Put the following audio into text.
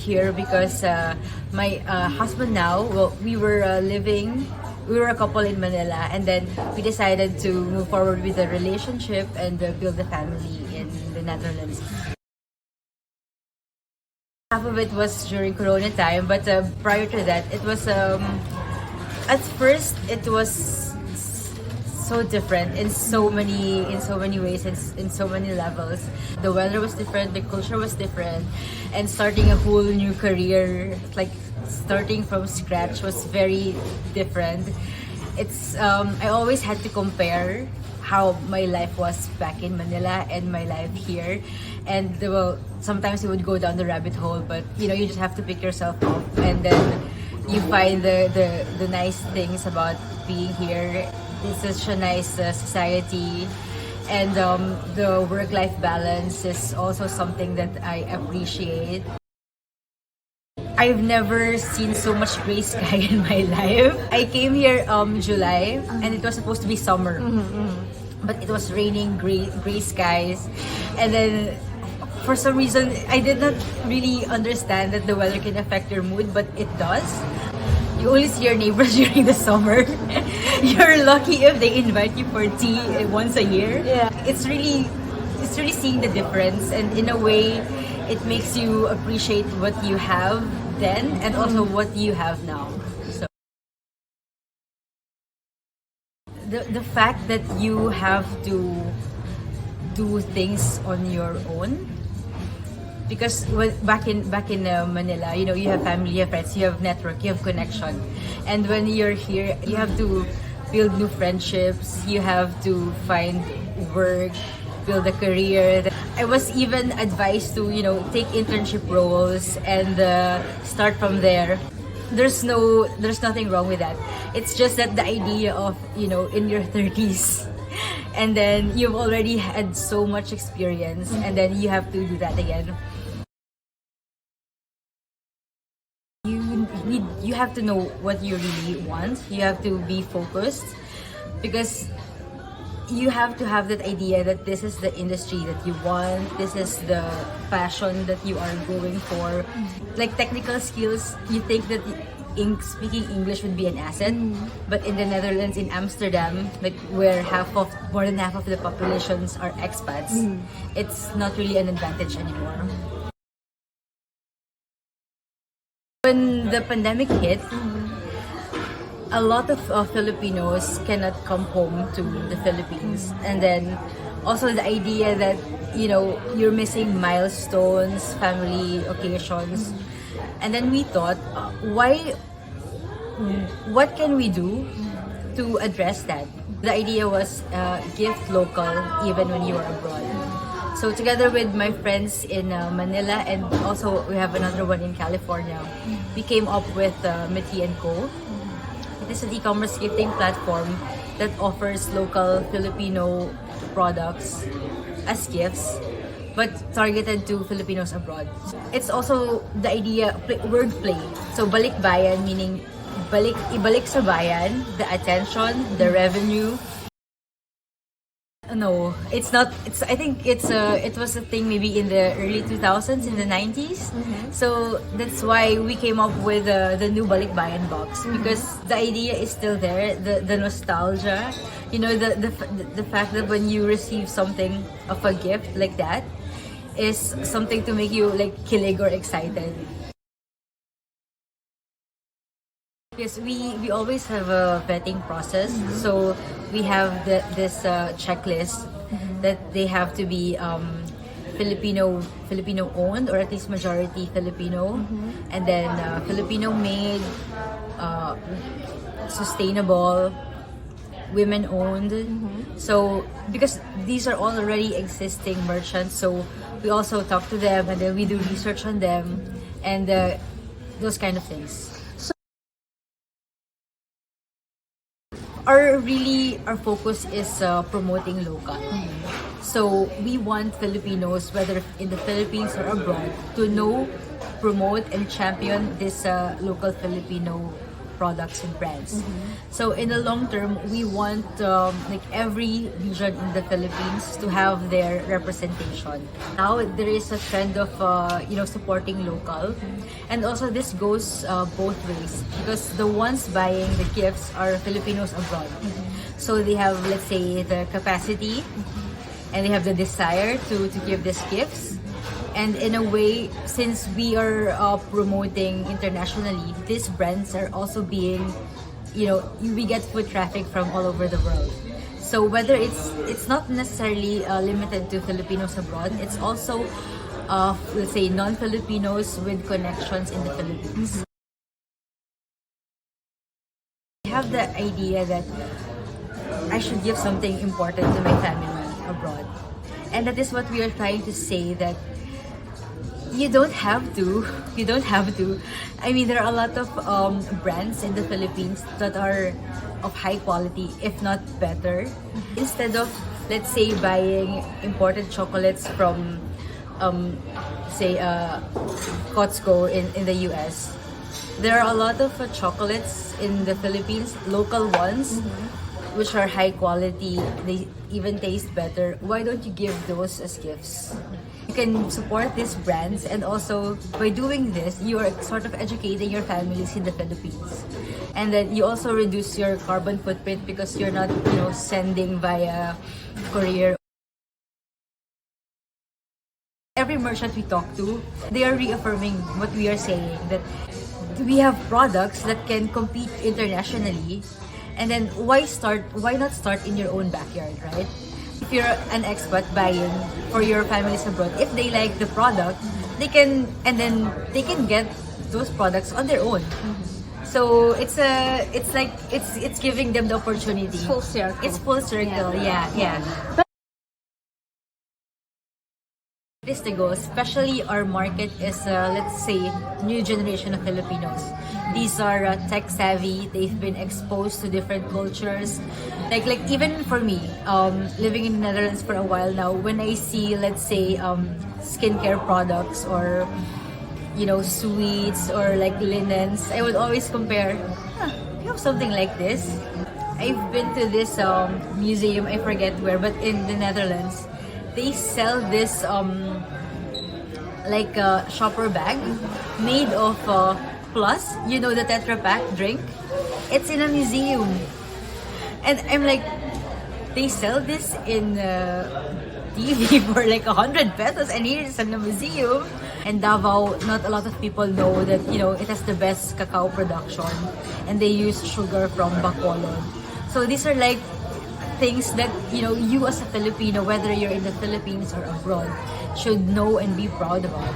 here because my husband now, well, we were a couple in Manila, and then we decided to move forward with the relationship and build a family in the Netherlands. Half of it was during Corona time, but prior to that, it was at first it was so different in so many ways and in so many levels. The weather was different, the culture was different, and starting a whole new career, like starting from scratch, was very different. It's I always had to compare how my life was back in Manila and my life here, and well, sometimes you would go down the rabbit hole, but you just have to pick yourself up, and then you find the nice things about being here. It's such a nice society, and the work-life balance is also something that I appreciate. I've never seen so much gray sky in my life. I came here July, and it was supposed to be summer, but it was raining, gray skies, and then for some reason I did not really understand that the weather can affect your mood, but it does. You only see your neighbors during the summer. You're lucky if they invite you for tea once a year. Yeah. It's really seeing the difference, and in a way, it makes you appreciate what you have then and also what you have now. So the fact that you have to do things on your own, because back in Manila, you have family, you have friends, you have network, you have connection, and when you're here, you have to build new friendships, you have to find work, build a career. I was even advised to take internship roles and start from there. There's nothing wrong with that. It's just that the idea of in your 30s, and then you've already had so much experience, and then you have to do that again. You have to know what you really want. You have to be focused, because you have to have that idea that this is the industry that you want, this is the passion that you are going for. Like technical skills, you think that speaking English would be an asset, but in the Netherlands, in Amsterdam, like where more than half of the populations are expats, it's not really an advantage anymore. When the pandemic hit, a lot of Filipinos cannot come home to the Philippines, and then also the idea that you're missing milestones, family occasions, and then we thought, what can we do to address that? The idea was gift local even when you are abroad. So together with my friends in Manila, and also we have another one in California, we came up with Mithi Co. It is an e-commerce gifting platform that offers local Filipino products as gifts, but targeted to Filipinos abroad. It's also the idea, wordplay. So balikbayan, meaning ibalik sa bayan, the attention, the revenue. No, it's not. I think it was a thing maybe in the early 2000s, in the 90s. So that's why we came up with the new balikbayan box, because the idea is still there. The nostalgia, the fact that when you receive something of a gift like that is something to make you like kilig or excited. Yes, we always have a vetting process. So we have this checklist that they have to be Filipino owned, or at least majority Filipino, and then Filipino made, sustainable, women owned. So because these are all already existing merchants, so we also talk to them, and then we do research on them, and those kind of things. Our focus is promoting local. So we want Filipinos, whether in the Philippines or abroad, to know, promote, and champion this local Filipino products and brands. So in the long term, we want like every region in the Philippines to have their representation. Now there is a trend of supporting local, and also this goes both ways, because the ones buying the gifts are Filipinos abroad. So they have, let's say, the capacity and they have the desire to give these gifts. And in a way, since we are promoting internationally, these brands are also being, we get foot traffic from all over the world. So whether it's not necessarily limited to Filipinos abroad, it's also, let's say, non-Filipinos with connections in the Philippines. I have the idea that I should give something important to my family abroad. And that is what we are trying to say, that you don't have to. I mean, there are a lot of brands in the Philippines that are of high quality, if not better. Instead of, let's say, buying imported chocolates from, say, Costco in the US, there are a lot of chocolates in the Philippines, local ones, which are high quality. They even taste better. Why don't you give those as gifts? You can support these brands, and also by doing this, you are sort of educating your families in the Philippines. And then you also reduce your carbon footprint because you're not, sending via courier. Every merchant we talk to, they are reaffirming what we are saying, that we have products that can compete internationally. And then why not start in your own backyard, right? If you're an expat buying for your families abroad, if they like the product, they can get those products on their own. So it's giving them the opportunity. It's full circle. It's full circle, yeah. It is the goal, especially our market is, let's say, new generation of Filipinos. These are tech savvy. They've been exposed to different cultures. Like even for me, living in the Netherlands for a while now, when I see, let's say, skincare products or, sweets or like linens, I would always compare, you have something like this. I've been to this museum, I forget where, but in the Netherlands, they sell this like a shopper bag made of Plus, the Tetra Pak drink. It's in a museum, and I'm like, they sell this in TV for like 100 pesos, and here it's in a museum. And Davao, not a lot of people know that it has the best cacao production, and they use sugar from Bacolod. So these are like things that you as a Filipino, whether you're in the Philippines or abroad, should know and be proud about.